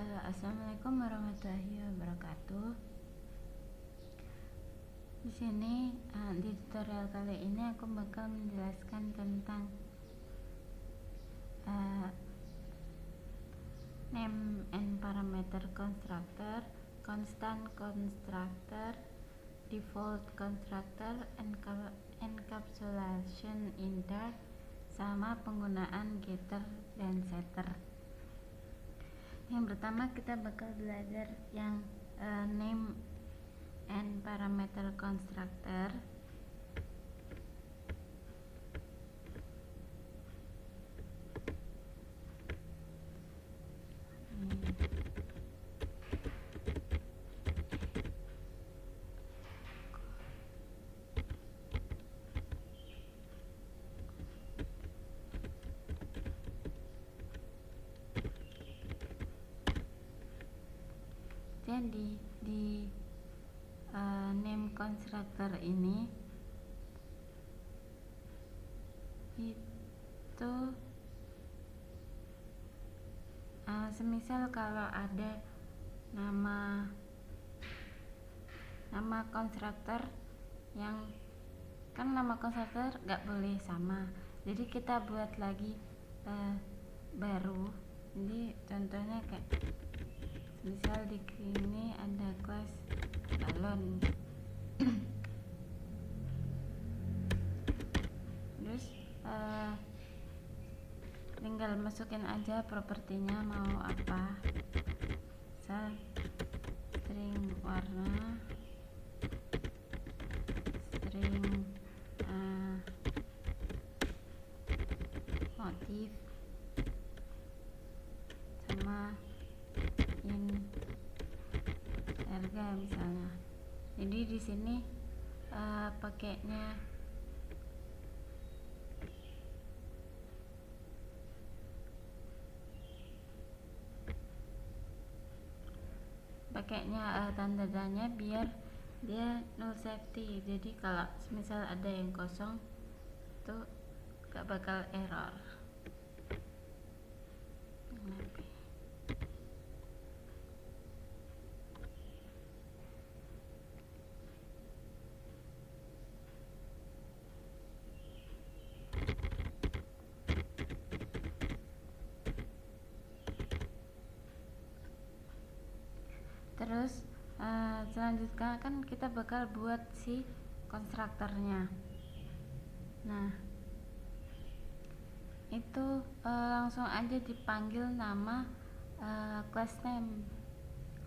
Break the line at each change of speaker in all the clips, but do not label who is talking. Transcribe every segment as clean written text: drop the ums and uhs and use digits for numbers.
Assalamualaikum warahmatullahi wabarakatuh. Di sini di tutorial kali ini aku bakal menjelaskan tentang name and parameter constructor, constant constructor, default constructor, encapsulation in Dart, sama penggunaan getter dan setter. Yang pertama kita bakal belajar yang name and parameter constructor. Jadi di name constructor ini itu semisal kalau ada nama konstruktor yang kan nama konstruktor nggak boleh sama, jadi kita buat lagi baru. Jadi contohnya kayak misal di sini ada kelas balon terus tinggal masukin aja propertinya mau apa, misal string warna, string motif, sama harga misalnya. Jadi di pakainya tanda-tandanya biar dia null safety. Jadi kalau misal ada yang kosong tuh gak bakal error. Terus selanjutnya kan kita bakal buat si konstruktornya. Nah itu langsung aja dipanggil nama class name.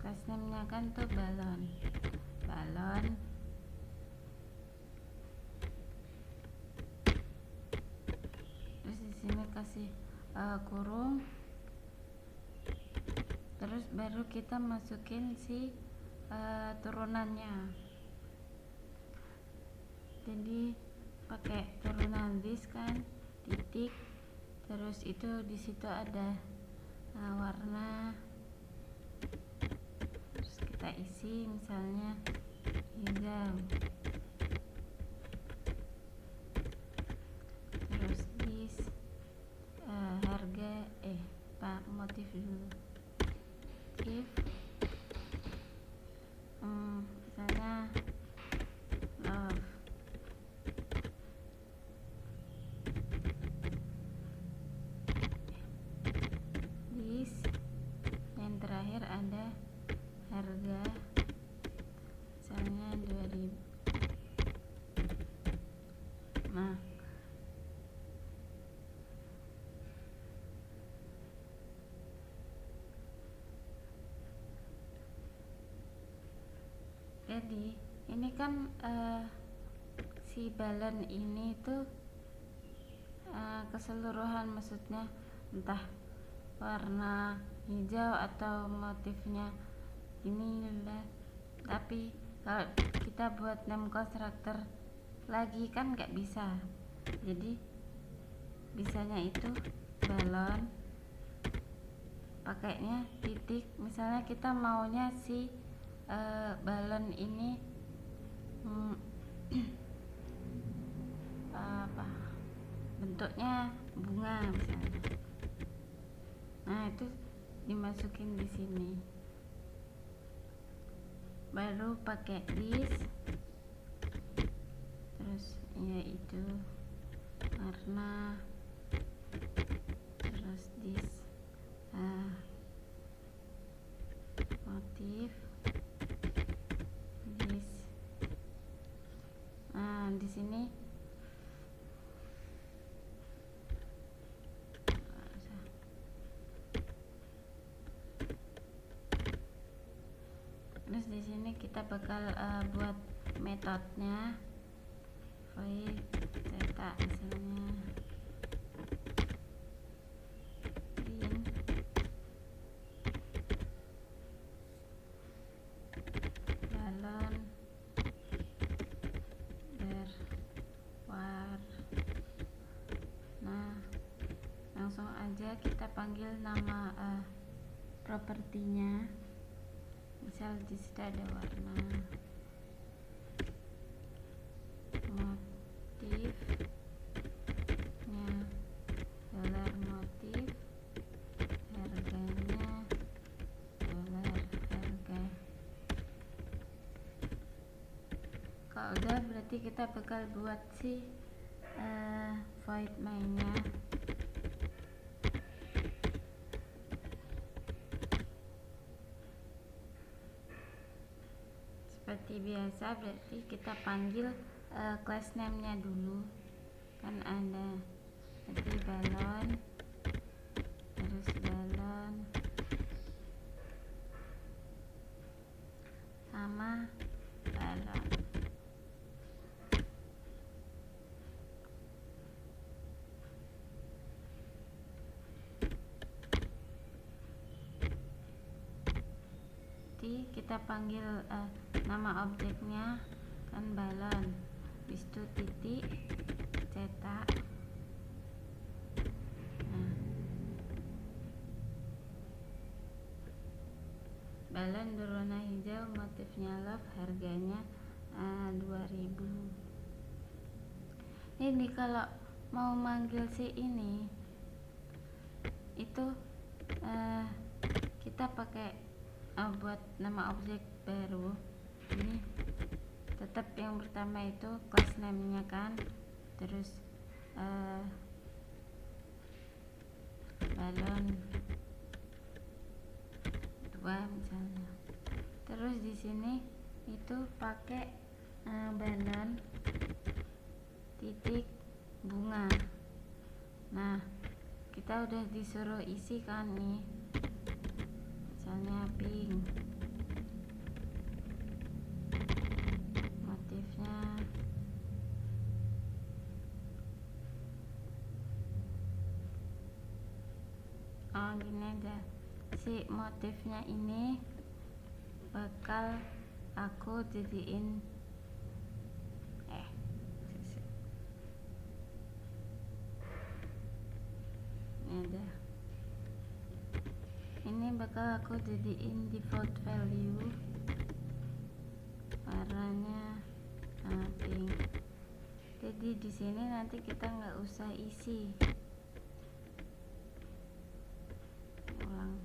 Class name-nya kan tuh balon. Terus di sini kasih kurung. Terus baru kita masukin si turunannya. Jadi pakai turunan this kan, titik, terus itu di situ ada warna, terus kita isi misalnya hijau, terus this harga motif dulu, if misalnya love, this yang terakhir ada harga misalnya 2000. Nah jadi ini kan si balon ini tuh keseluruhan, maksudnya entah warna hijau atau motifnya ini lah. Tapi kalau kita buat name constructor lagi kan nggak bisa, jadi bisanya itu balon pakainya titik. Misalnya kita maunya si balon ini bentuknya bunga misalnya. Nah itu dimasukin di sini, baru pakai disk, terus yaitu warna, terus disk motif, disk. Di sini terus di sini kita bakal buat metodenya, void cetak misalnya print balon berwarna. Langsung aja kita panggil nama propertinya, misal di situ ada warna, motifnya dolar motif, harganya dolar harga. Kalau udah berarti kita bakal buat si void mainnya. Seperti biasa, berarti kita panggil class name nya dulu, kan ada berarti balon, terus balon sama balon. Jadi kita panggil nama objeknya kan balon, habis itu titik cetak. Balon berwarna hijau, motifnya love, harganya 2000. Ini kalau mau manggil si ini itu kita pakai buat nama objek baru. Ini tetap yang pertama itu class name nya kan, terus balon 2 misalnya. Terus di sini itu pakai balon titik bunga. Nah, kita udah disuruh isi kan nih, misalnya pink, motifnya gini aja. Si motifnya ini bakal aku jadiin ini bakal aku jadiin default value, warnanya pink. Jadi di sini nanti kita nggak usah isi. Ulang.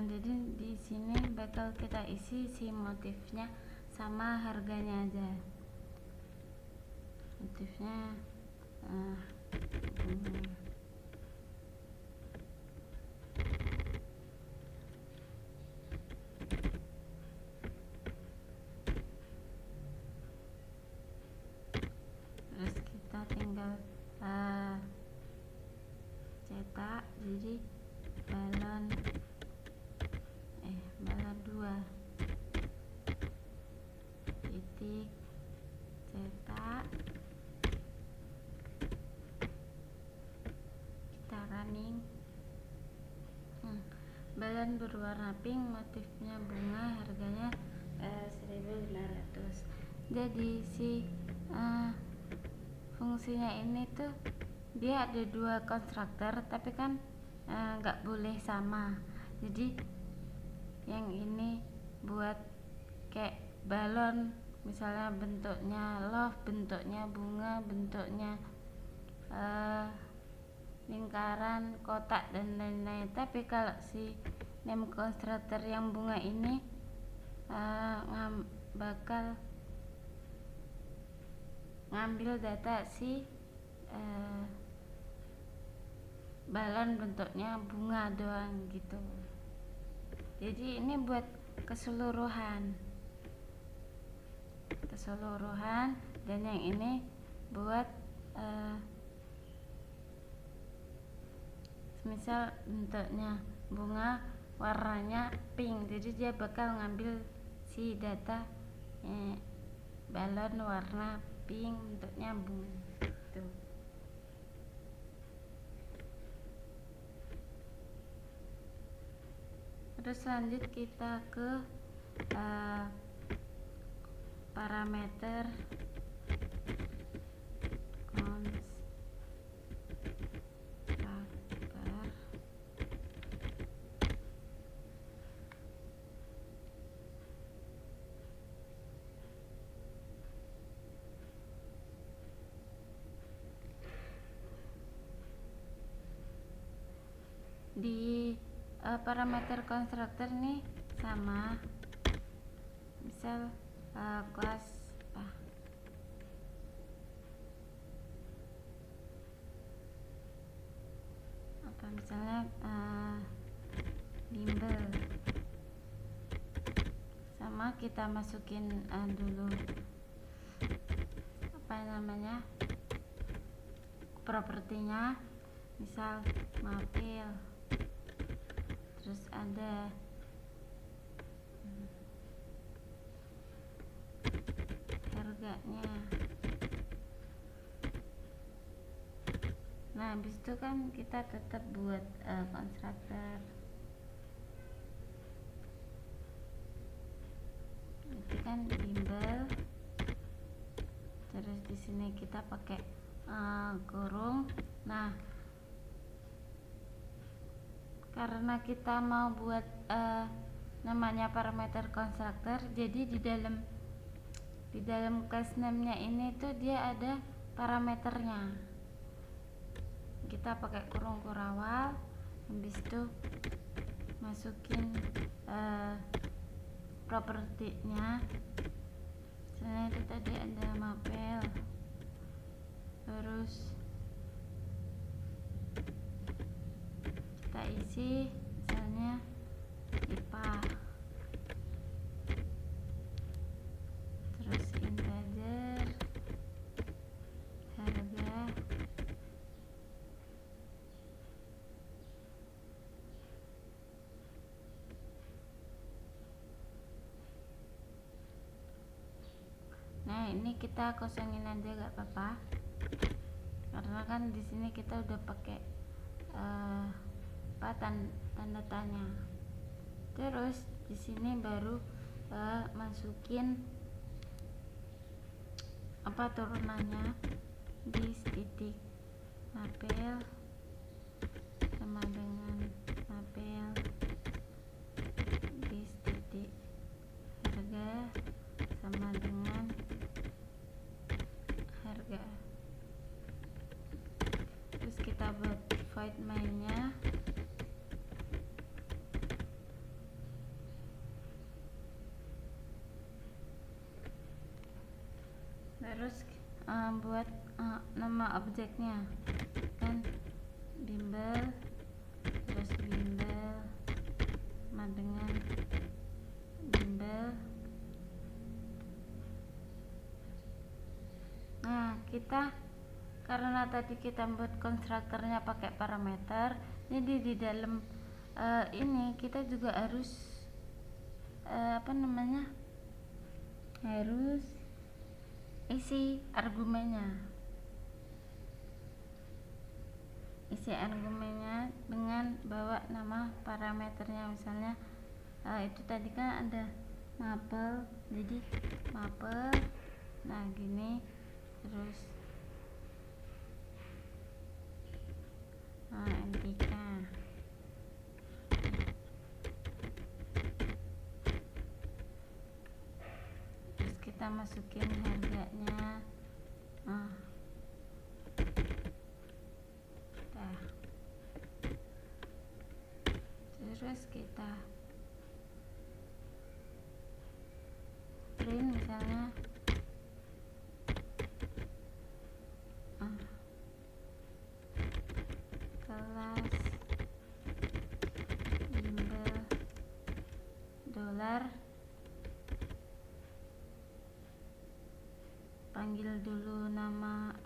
Jadi di sini bakal kita isi si motifnya sama harganya aja. Motifnya terus kita tinggal cetak, jadi balon 2 titik cetak balon berwarna pink, motifnya bunga, harganya 1.500. Jadi si fungsinya ini tuh dia ada dua konstruktor, tapi kan nggak boleh sama. Jadi yang ini buat kayak balon, misalnya bentuknya love, bentuknya bunga, bentuknya lingkaran, kotak, dan lain-lain. Tapi kalau si name constructor yang bunga ini bakal ngambil data si balon bentuknya bunga doang gitu. Jadi ini buat keseluruhan, dan yang ini buat misal bentuknya bunga, warnanya pink, jadi dia bakal ngambil si data balon warna pink, bentuknya bunga tuh. Terus lanjut kita ke parameter konstruktor. Di parameter konstruktor nih sama, misal kelas misalnya bimbel, sama kita masukin dulu propertinya, misal mapil, terus ada harganya. Nah, habis itu kan kita tetap buat konstruktor. Itu kan bimbel. Terus di sini kita pakai kurung. Nah, karena kita mau buat namanya parameter konstruktor, jadi di dalam class name-nya ini tuh dia ada parameternya. Kita pakai kurung kurawal, habis itu masukin propertinya. Misalnya itu tadi ada mapel, terus kita isi misalnya IPA, terus integer, harga, nah ini kita kosongin aja gak apa-apa, karena kan di sini kita udah pakai tanda tanya. Terus di sini baru masukin turunannya, bis titik mapel sama dengan mapel bis titik harga sama dengan harga. Terus kita buat void main-nya. Terus buat nama objeknya kan bimbel, terus bimbel sama dengan bimbel. Nah, kita karena tadi kita buat konstruktornya pakai parameter, jadi di dalam ini kita juga harus harus isi argumennya. isi argumennya dengan bawa nama parameternya. Misalnya itu tadi kan ada mapel, jadi mapel, nah gini, terus MTK, terus kita masukin harganya. Terus kita print misalnya kelas bimbel dolar, panggil dulu nama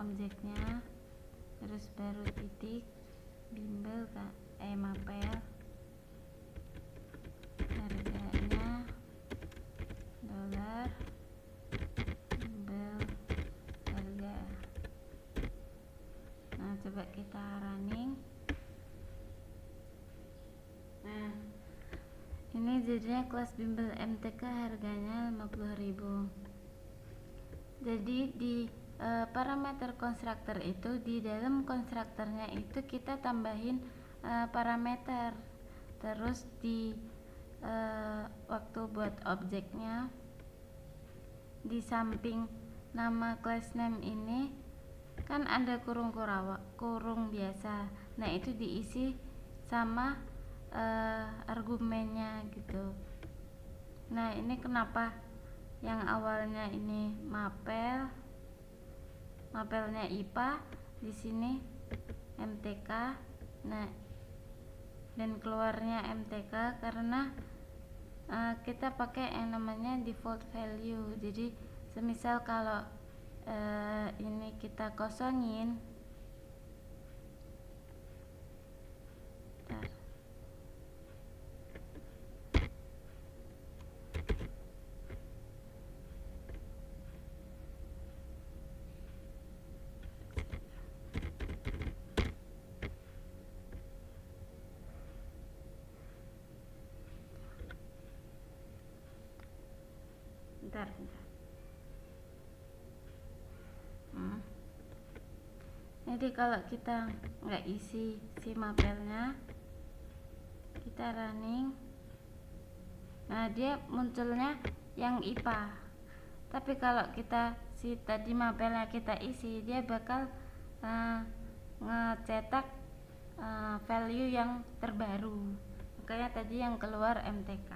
objeknya, terus baru titik bimbel mapel, harganya dolar, bimbel harga. Nah coba kita running. Nah ini jadinya kelas bimbel MTK harganya 50.000. Jadi di parameter konstruktor itu, di dalam konstruktornya itu kita tambahin parameter, terus di waktu buat objeknya di samping nama class name ini kan ada kurung biasa, nah itu diisi sama argumennya gitu. Nah ini kenapa yang awalnya ini mapelnya IPA, di sini MTK, nah dan keluarnya MTK karena kita pakai yang namanya default value. Jadi semisal kalau ini kita kosongin, bentar. Jadi kalau kita nggak isi si mapelnya, kita running, nah dia munculnya yang IPA. Tapi kalau kita si tadi mapelnya kita isi, dia bakal ngecetak value yang terbaru. Makanya tadi yang keluar MTK.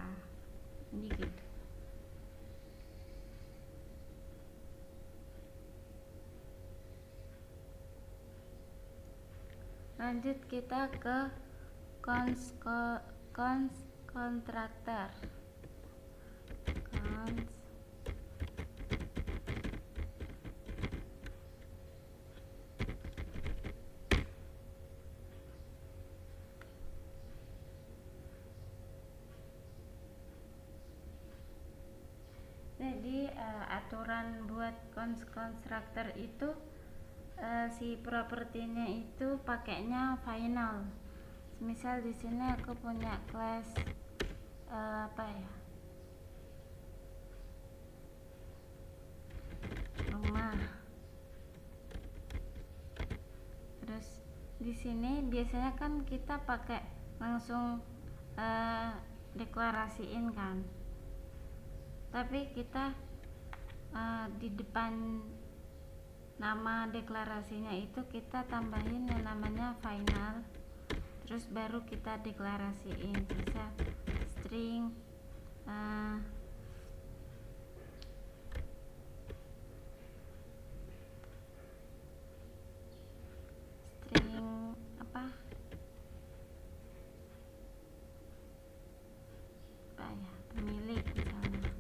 Jadi gitu. Lanjut kita ke kontraktor. Jadi aturan buat konstruktor itu si propertinya itu pakainya final. Misal di sini aku punya kelas rumah. Terus di sini biasanya kan kita pakai langsung deklarasiin kan. Tapi kita di depan nama deklarasinya itu kita tambahin yang namanya final, terus baru kita deklarasiin. Bisa string pemilik misalnya.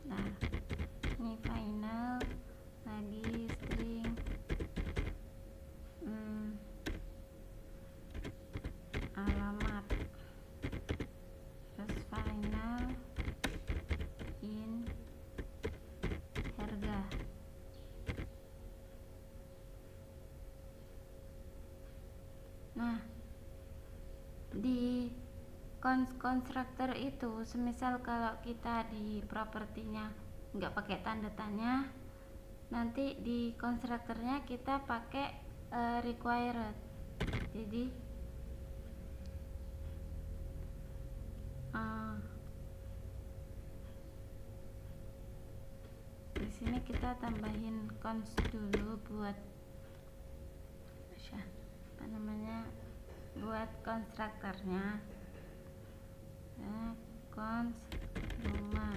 Nah Nah, di konstruktor itu semisal kalau kita di propertinya nggak pakai tanda tanya, nanti di konstruktornya kita pakai required. Jadi di sini kita tambahin cons dulu buat apa namanya, buat konstruktornya. Cons rumah,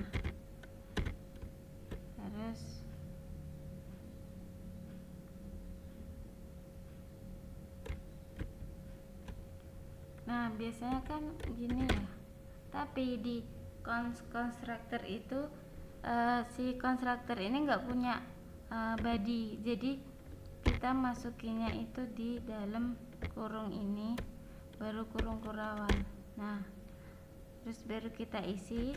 terus nah biasanya kan gini ya, tapi di konstruktor itu si konstruktor ini nggak punya body, jadi kita masukinnya itu di dalam kurung ini, baru kurung kurawan. Nah, terus baru kita isi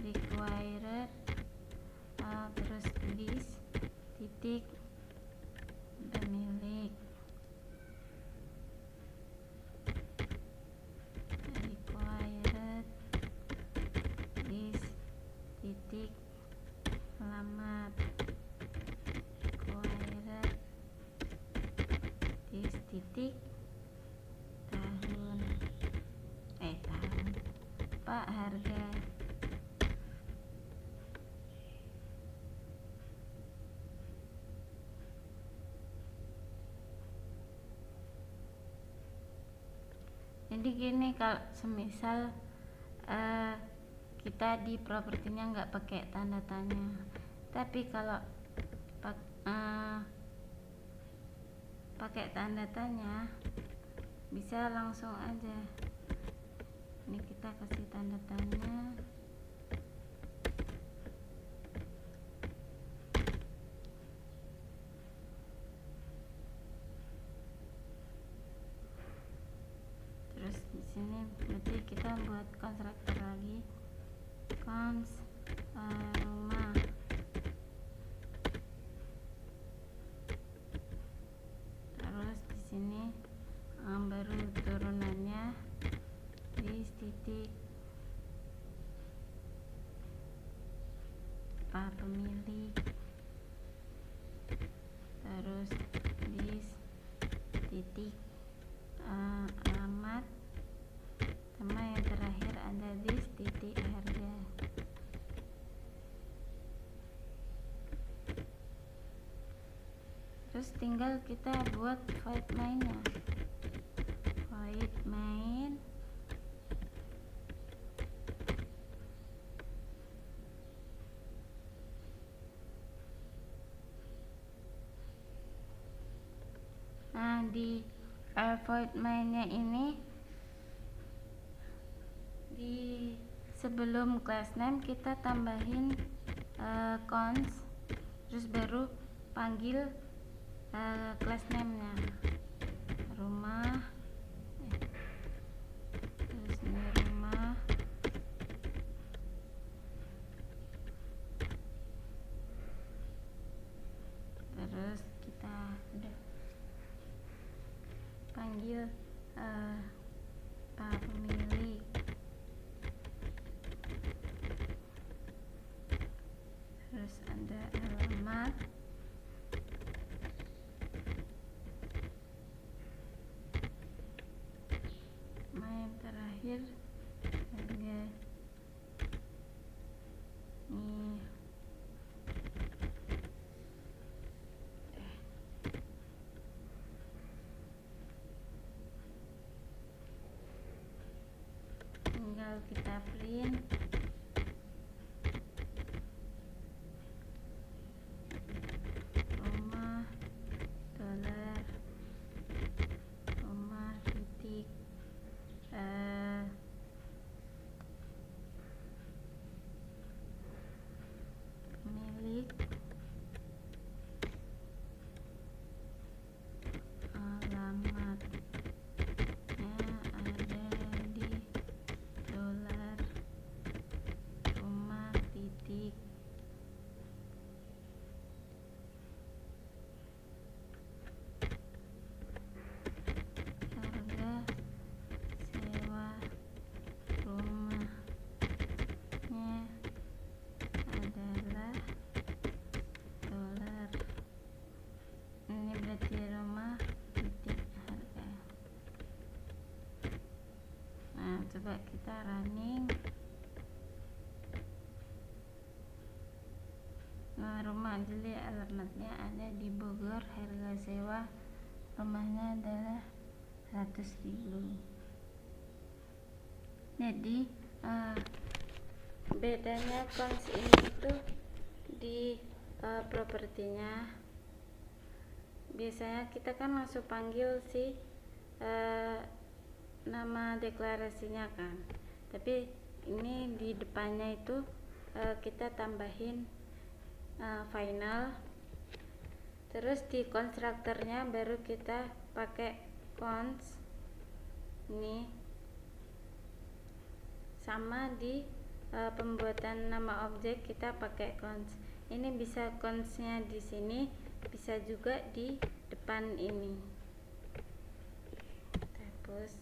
required, terus list titik pemilik, required list titik alamat, required list titik tahun Pak harga. Jadi gini, kalau semisal kita di propertinya nggak pakai tanda tanya, tapi kalau pakai tanda tanya bisa langsung aja. Ini kita kasih tanda tanya, terus di sini berarti kita buat konstruktor lagi, cons rumah, terus di sini baru turunannya di titik Pak pemilik, terus di titik alamat, sama yang terakhir ada di titik harga. Terus tinggal kita buat void main-nya, void main nah di void main-nya ini di sebelum class name kita tambahin cons, terus baru panggil class name-nya rumah, terus ini rumah, terus kita udah panggil Pak pemilik, terus ada alamat, main terakhir harga. Nih tinggal kita print, rumah dolar, rumah titik milik, alamatnya ada di dolar, coba kita running. Rumah Jeli alamatnya ada di Bogor, harga sewa rumahnya adalah 100.000. Jadi bedanya cons ini itu di propertinya. Biasanya kita kan langsung panggil si nama deklarasinya kan, tapi ini di depannya itu kita tambahin final, terus di konstruktornya baru kita pakai cons ini, sama di pembuatan nama objek kita pakai cons. Ini bisa consnya di sini, bisa juga di depan ini. Terus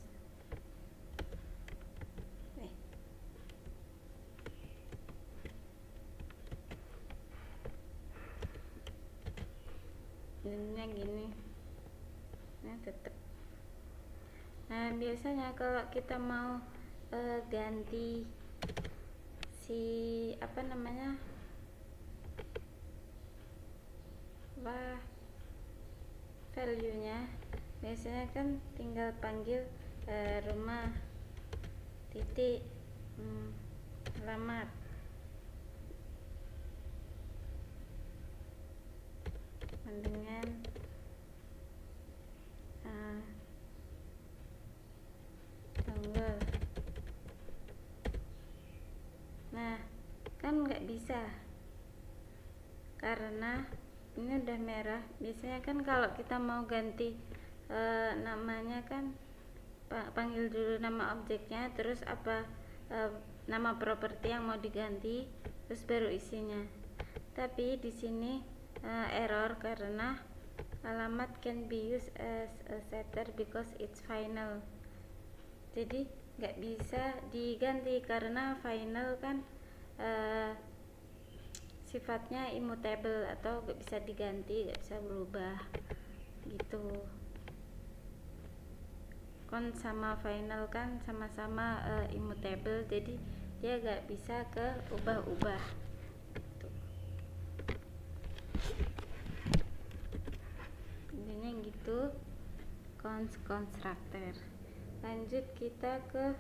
ininya gini, nah tetap. Nah biasanya kalau kita mau ganti si apa namanya value nya, biasanya kan tinggal panggil rumah titik alamat. Dengan tanggal. Nah kan nggak bisa karena ini udah merah. Biasanya kan kalau kita mau ganti namanya kan panggil dulu nama objeknya, terus apa nama properti yang mau diganti, terus baru isinya. Tapi di sini error karena alamat can be used as a setter because it's final. Jadi nggak bisa diganti karena final kan sifatnya immutable atau nggak bisa diganti, nggak bisa berubah gitu. Cons sama final kan sama-sama immutable, jadi dia nggak bisa ke ubah-ubah gitu. Intinya gitu cons constructor. Lanjut kita ke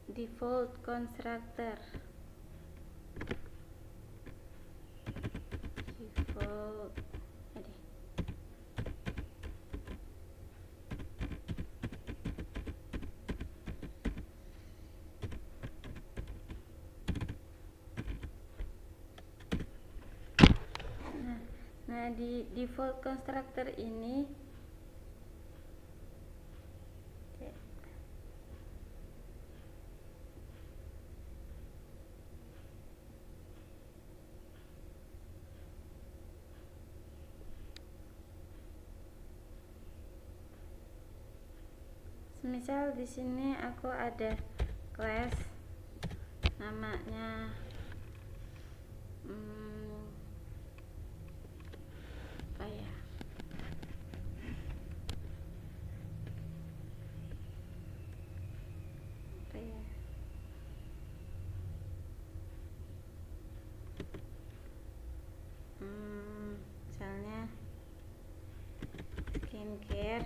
default constructor. Default Nah, di default constructor ini misal di sini aku ada class namanya apa ya, misalnya skincare,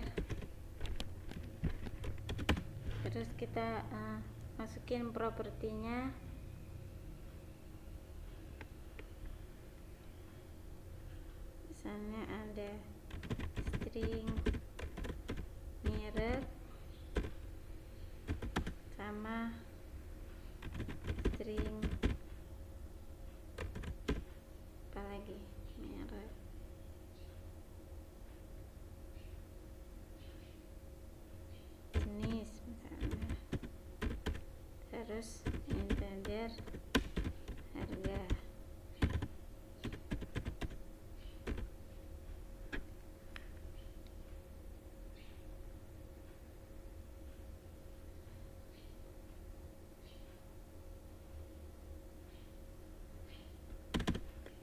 terus kita masukin propertinya, misalnya ada string mirror sama string apa lagi, mirror, jenis misalnya, terus integer harga.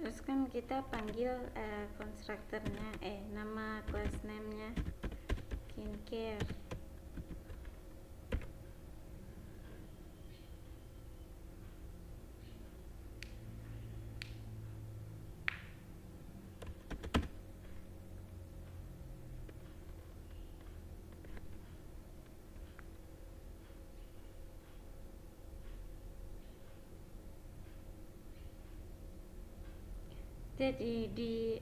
Terus kan kita panggil konstruktornya, nama class name nya skincare. Jadi di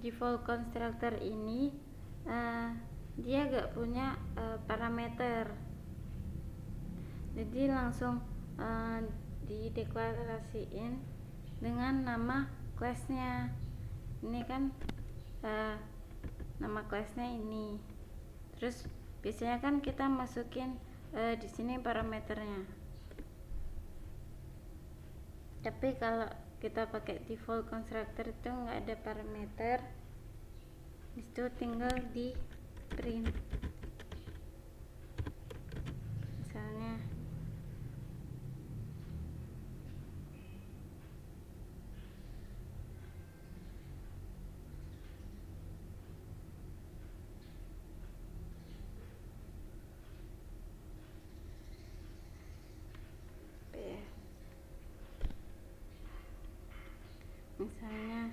default constructor ini dia gak punya parameter, jadi langsung dideklarasiin dengan nama classnya. Ini kan nama classnya ini, terus biasanya kan kita masukin di sini parameternya. Tapi kalau kita pakai default constructor itu nggak ada parameter, itu tinggal di print. Misalnya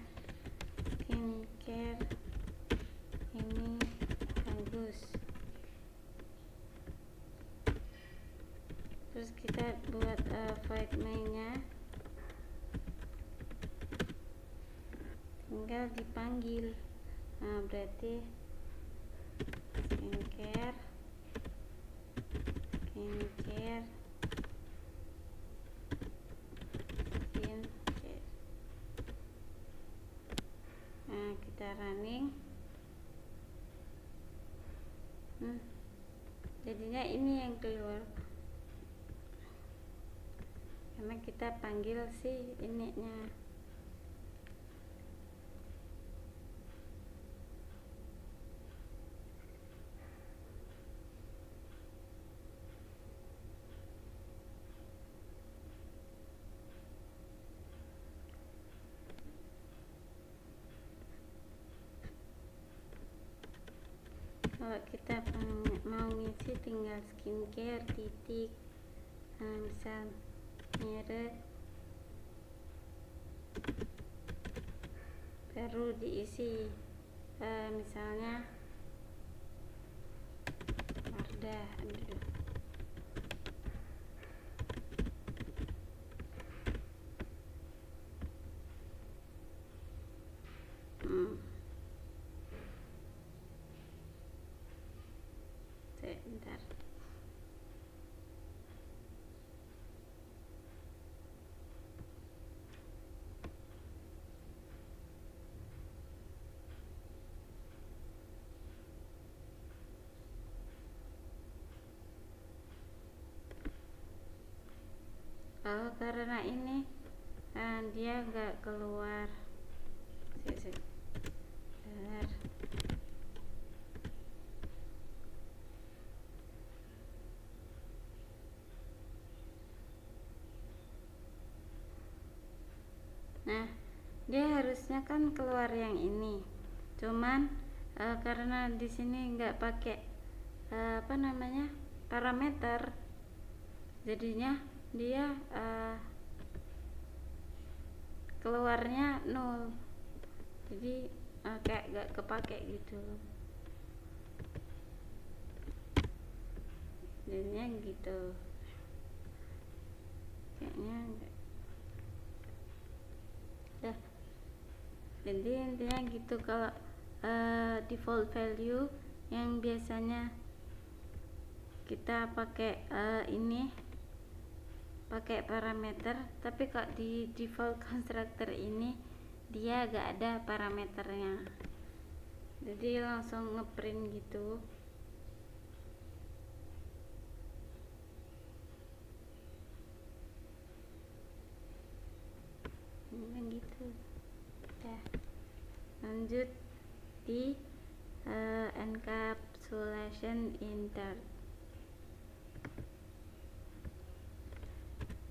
skincare ini bagus, terus kita buat void main-nya, tinggal dipanggil. Nah, berarti skincare. Nah, kita running. Jadinya ini yang keluar karena kita panggil si ininya. Kalau kita mau ngisi tinggal skincare titik, misal merek, baru diisi misalnya Wardah. Bentar. Karena ini dia nggak keluar. Nah, dia harusnya kan keluar yang ini, cuman karena di sini nggak pakai parameter, jadinya dia keluarnya 0, jadi kayak nggak kepake gitu, jadinya gitu kayaknya enggak. Jadi intinya gitu. Kalau default value yang biasanya kita pakai ini pakai parameter, tapi kalau di default constructor ini dia gak ada parameternya, jadi langsung ngeprint gitu. Gitu ya. Lanjut di encapsulation insert.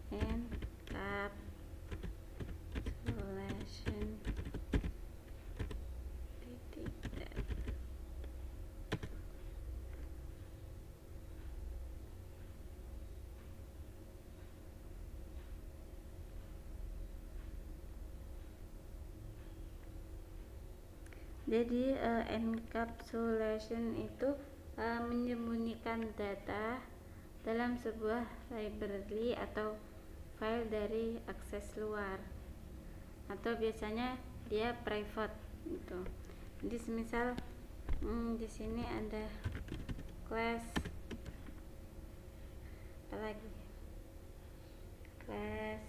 Encapsulation Jadi encapsulation itu menyembunyikan data dalam sebuah library atau file dari akses luar, atau biasanya dia private gitu. Jadi semisal di sini ada class apalagi class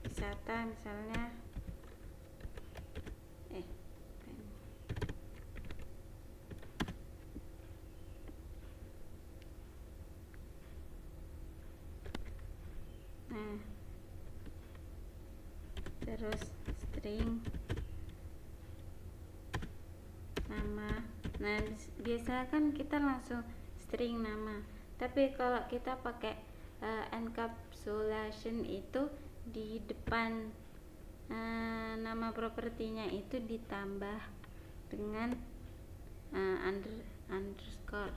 wisata misalnya terus string nama. Nah biasa kan kita langsung string nama, tapi kalau kita pakai encapsulation itu di depan nama propertinya itu ditambah dengan underscore.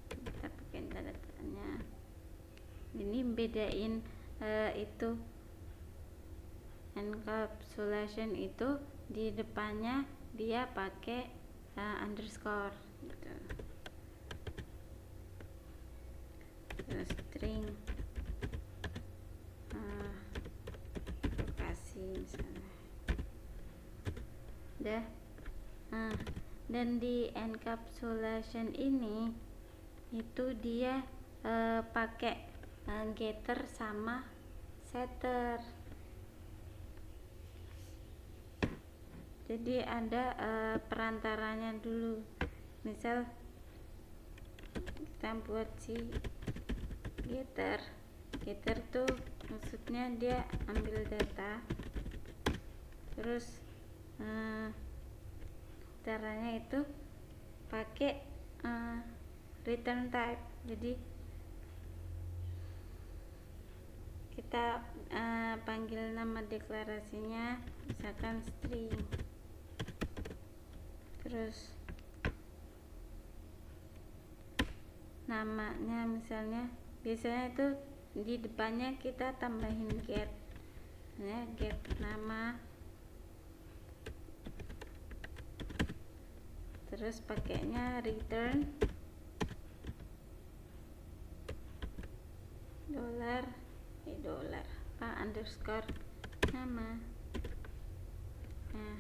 Kita pakai tanda tanya. Ini bedain itu encapsulation itu di depannya dia pakai underscore gitu. Terus string lokasi misalnya udah. Dan di encapsulation ini itu dia pakai getter sama setter. Jadi ada perantaranya dulu. Misal kita buat si getter tuh maksudnya dia ambil data, terus caranya itu pakai return type. Jadi kita panggil nama deklarasinya misalkan string, terus namanya misalnya biasanya itu di depannya kita tambahin get ya, get nama, terus pakainya return underscore nama. Nah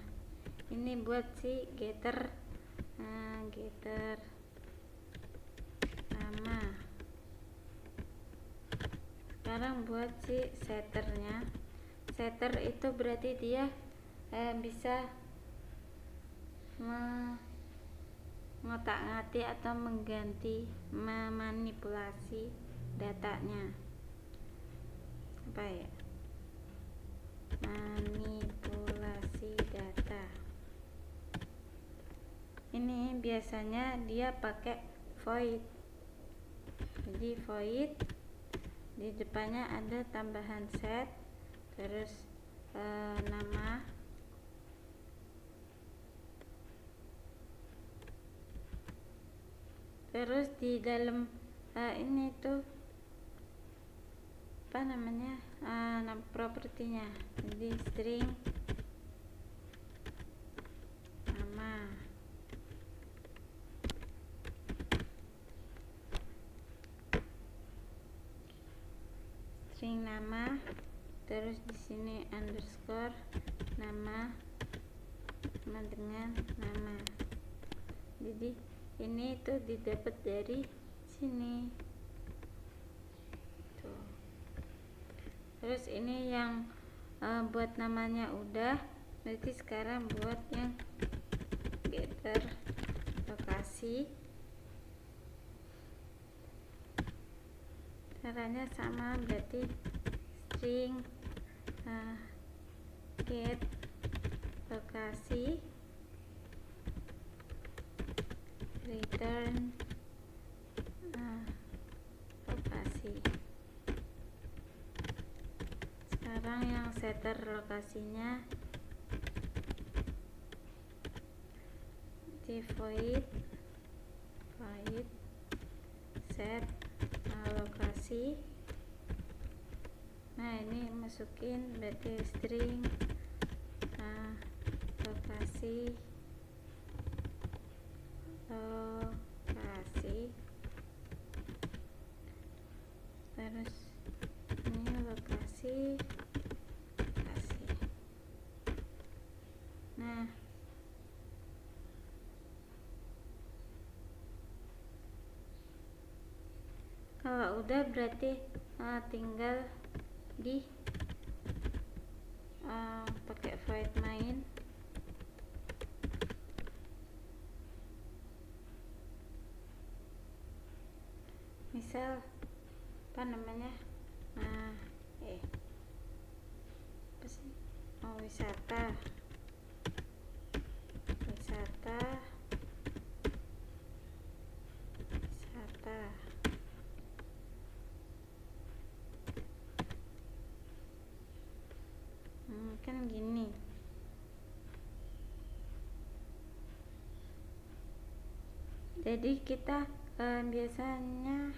ini buat si getter getter nama. Sekarang buat si setternya. Setter itu berarti dia bisa ngotak-ngatik atau mengganti, memanipulasi datanya. Apa ya? Manipulasi data. Ini biasanya dia pakai void. Jadi void di depannya ada tambahan set, terus nama, terus di dalam ini tuh apa namanya nama propertinya. Jadi string nama, string nama, terus di sini underscore nama sama dengan nama. Jadi ini tuh didapat dari sini tuh. Terus ini yang buat namanya udah, berarti sekarang buat yang getter lokasi. Caranya sama, berarti string get lokasi return lokasi. Sekarang yang setter lokasinya di void set lokasi. Nah, ini masukin berarti string lokasi terus ini lokasi. Nah, kalau udah berarti tinggal di pakai void main. Misal apa namanya, apa sih, wisata kan gini. Jadi kita biasanya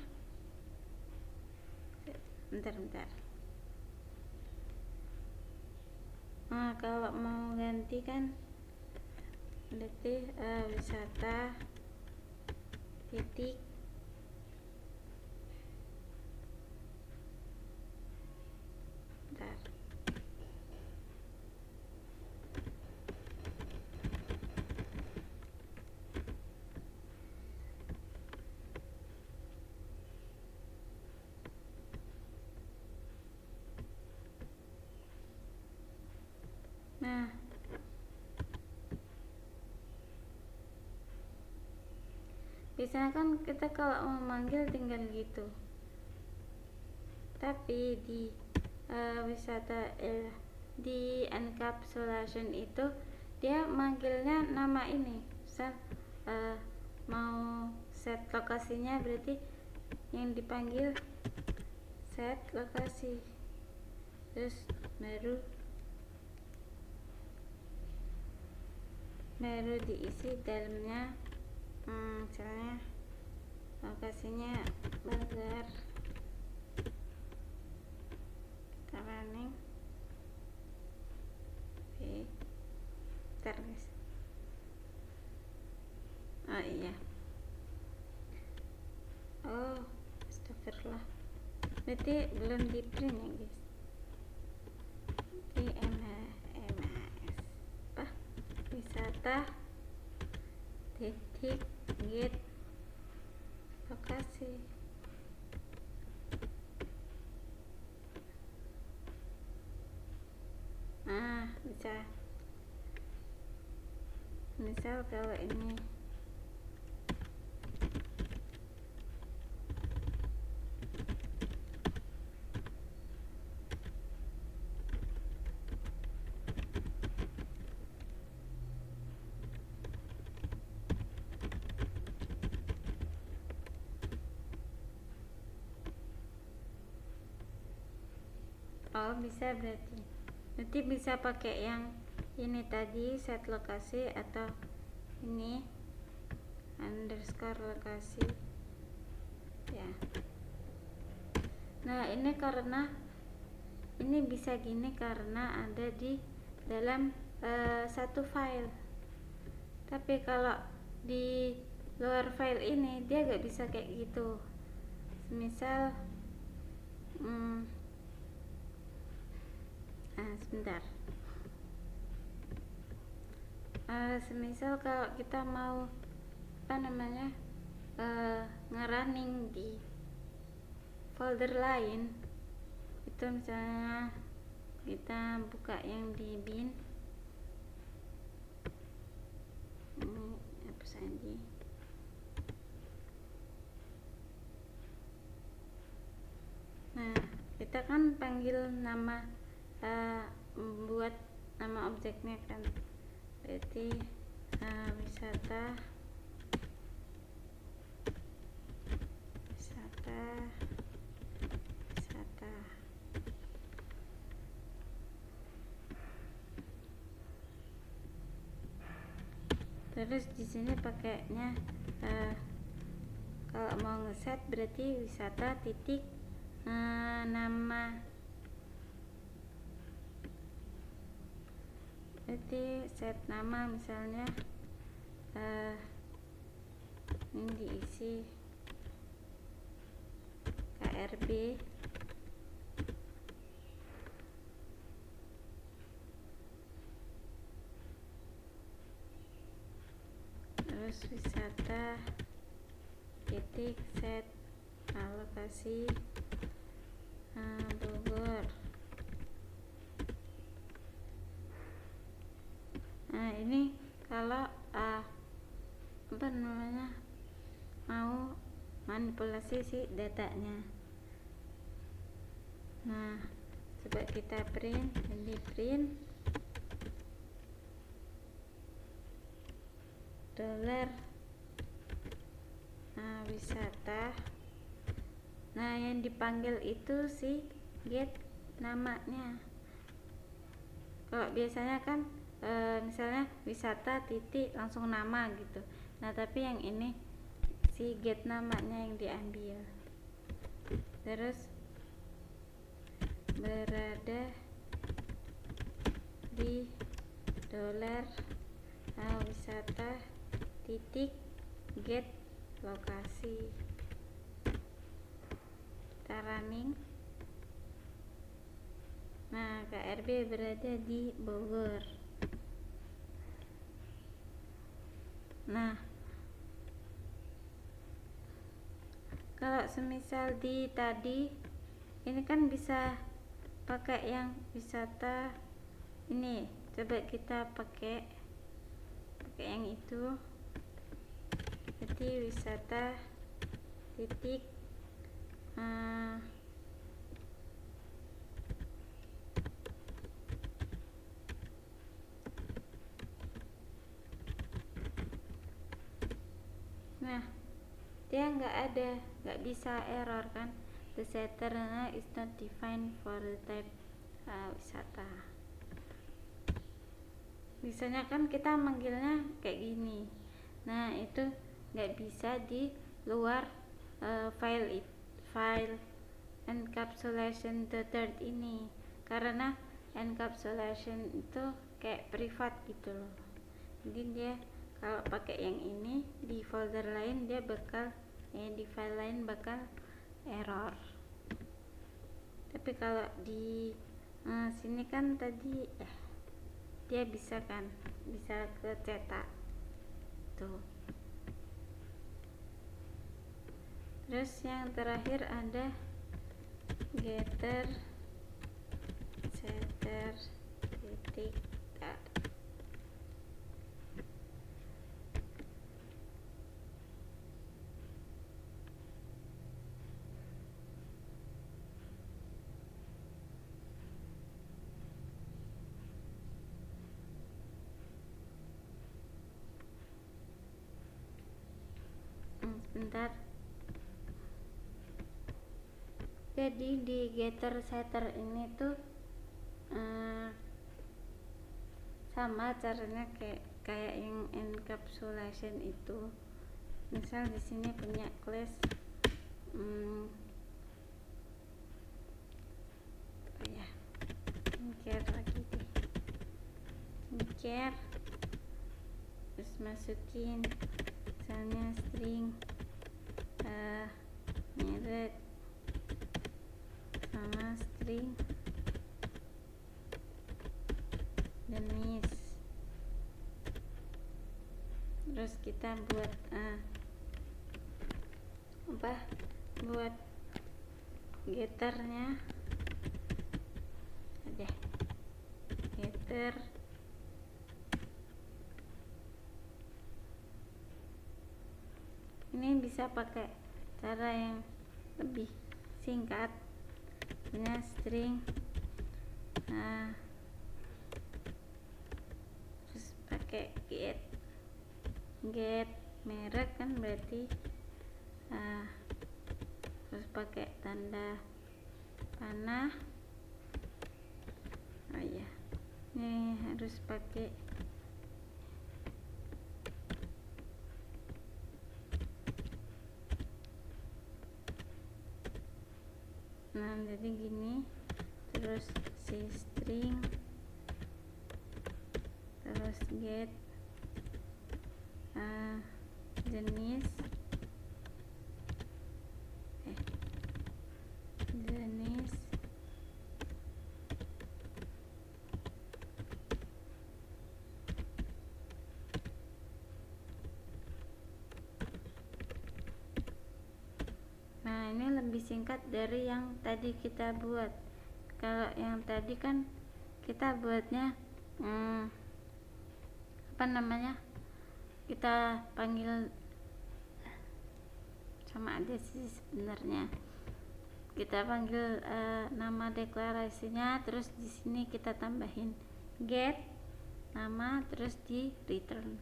bentar. Kalau mau ganti kan berarti wisata titik bentar. Nah, biasanya kan kita kalau mau manggil tinggal gitu, tapi di wisata di encapsulation itu dia manggilnya nama ini. Misal mau set lokasinya berarti yang dipanggil set lokasi, terus baru diisi dalamnya, misalnya lokasinya burger, kita running. Bentar guys, iya, astagfirullah, berarti belum di print ya guys. Di wisata titik get lokasi. Bisa misal kalau ini bisa berarti bisa pakai yang ini tadi, set lokasi, atau ini underscore lokasi ya. Nah, ini karena ini bisa gini karena ada di dalam satu file, tapi kalau di luar file ini dia gak bisa kayak gitu. Misal sebentar, semisal kalau kita mau apa namanya ngerunning di folder lain, itu misalnya kita buka yang di bin, ini hapus aja. Nah, kita kan panggil nama membuat nama objeknya kan, berarti wisata terus di sini pakainya kalau mau ngeset berarti wisata titik nama, berarti set nama misalnya ini diisi KRB terus wisata titik set alokasi Bogor. Nah ini kalau apa namanya mau manipulasi si datanya. Nah coba kita print, jadi print dolar wisata. Nah yang dipanggil itu si get namanya. Kalau biasanya kan misalnya wisata titik langsung nama gitu. Nah tapi yang ini si get namanya yang diambil. Terus berada di dolar wisata titik get lokasi. Kita running. Nah KRB berada di Bogor. Nah kalau semisal di tadi ini kan bisa pakai yang wisata ini, coba kita pakai yang itu, jadi wisata titik nah dia nggak bisa error kan, the setter is not defined for the type wisata. Biasanya kan kita manggilnya kayak gini. Nah itu nggak bisa di luar file encapsulation the third ini, karena encapsulation itu kayak privat gitu loh. Jadi dia kalau pakai yang ini di folder lain dia bakal di file lain bakal error. Tapi kalau di sini kan tadi dia bisa kan, bisa kecetak tuh. Terus yang terakhir ada getter setter titik tar. Sebentar. Jadi di getter setter ini tuh sama caranya kayak yang encapsulation itu. Misal di sini punya class care lagi deh, care, terus masukin misalnya string merek sama string jenis. Terus kita buat buat getternya ada getter ini bisa pakai cara yang lebih singkat, punya string terus pakai get merek kan, berarti terus pakai tanda panah. Oh iya, ini harus pakai Nah jadi gini, terus si string, terus get jenis jenis Nah ini lebih singkat dari yang tadi kita buat. Kalau yang tadi kan kita buatnya apa namanya, kita panggil sama aja sih sebenarnya, kita panggil nama deklarasinya, terus di sini kita tambahin get nama, terus di return.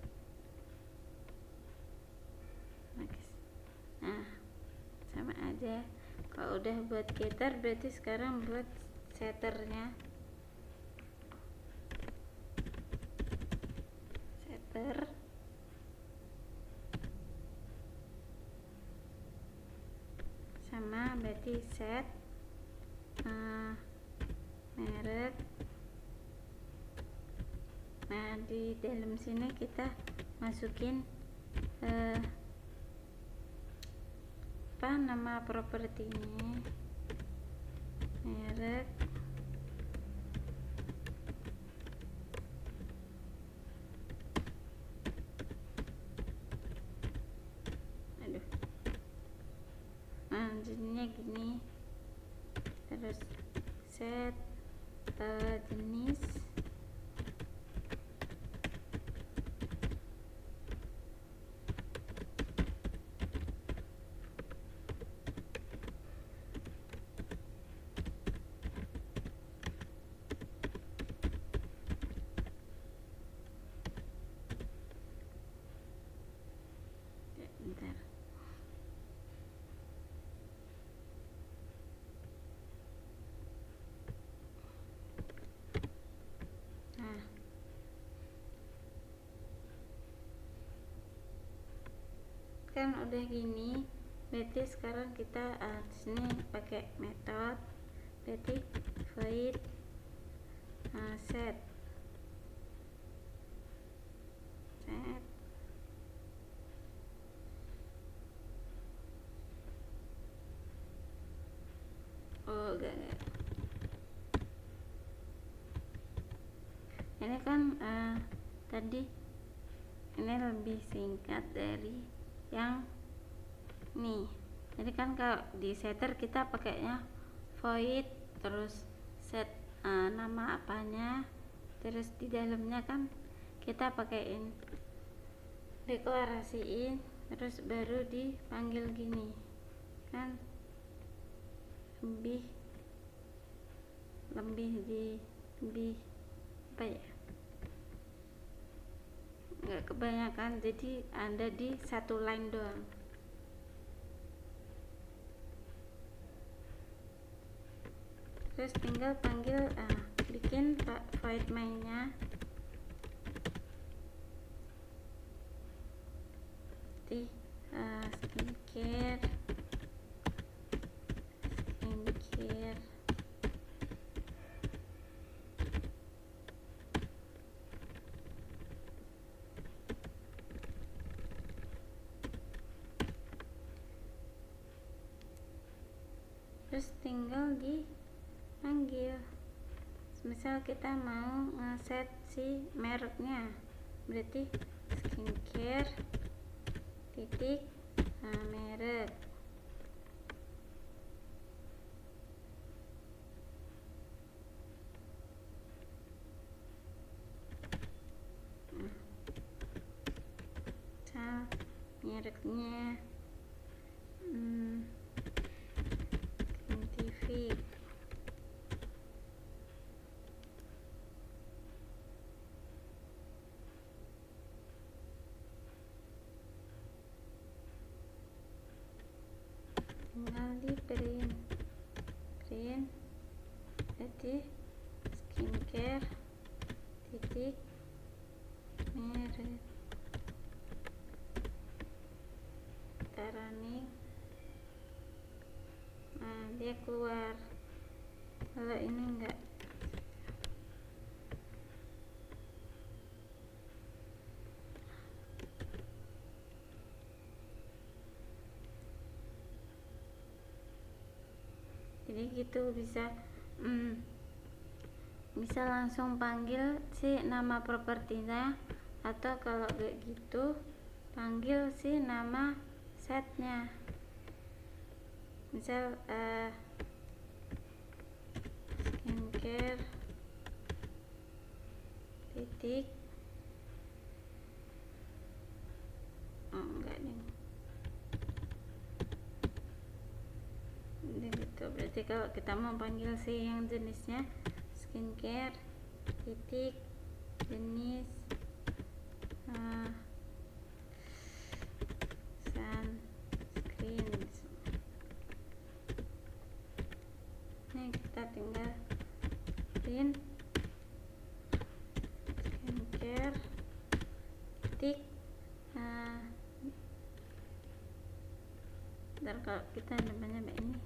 Nah sama aja. Kalau udah buat getter, berarti sekarang buat setternya. Setter sama berarti set merek. Nah di dalam sini kita masukin apa nama propertinya, merek, jadinya gini, terus set jenis, bentar. Nah kan udah gini, berarti sekarang kita di sini pakai metode, berarti void set enggak. Ini kan tadi ini lebih singkat dari yang nih. Jadi kan kalau di setter kita pakainya void, terus set nama apanya, terus di dalamnya kan kita pakaiin deklarasiin, terus baru dipanggil gini kan, lebih apa ya, nggak kebanyakan, jadi ada di satu line doang. Terus tinggal panggil bikin void main-nya di skincare terus tinggal dipanggil. Misal kita mau ngeset si mereknya, berarti skincare titik merek. Mereknya TV. Tinggal di print jadi skincare titik merek. Kita running. dia keluar. Kalau ini enggak. Jadi gitu bisa langsung panggil si nama propertinya, atau kalau kayak gitu panggil si nama setnya. Misal skincare titik enggak nih. Gitu. Berarti kalau kita mau panggil si yang jenisnya skincare titik jenis sunscreen, ini kita tinggal print skincare titik. Ntar kalau kita namanya ini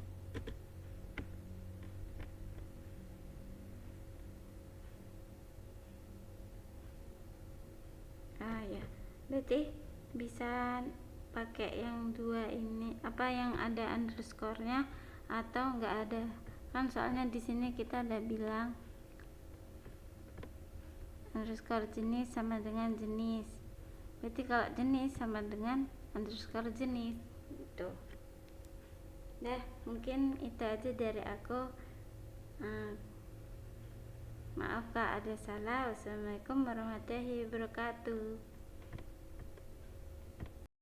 ya berarti bisa pakai yang dua ini, apa yang ada underscore-nya atau enggak ada, kan soalnya di sini kita ada bilang underscore jenis sama dengan jenis. Berarti kalau jenis sama dengan underscore jenis gitu. Mungkin itu aja dari aku. Maaf kak ada salah. Wassalamualaikum warahmatullahi wabarakatuh.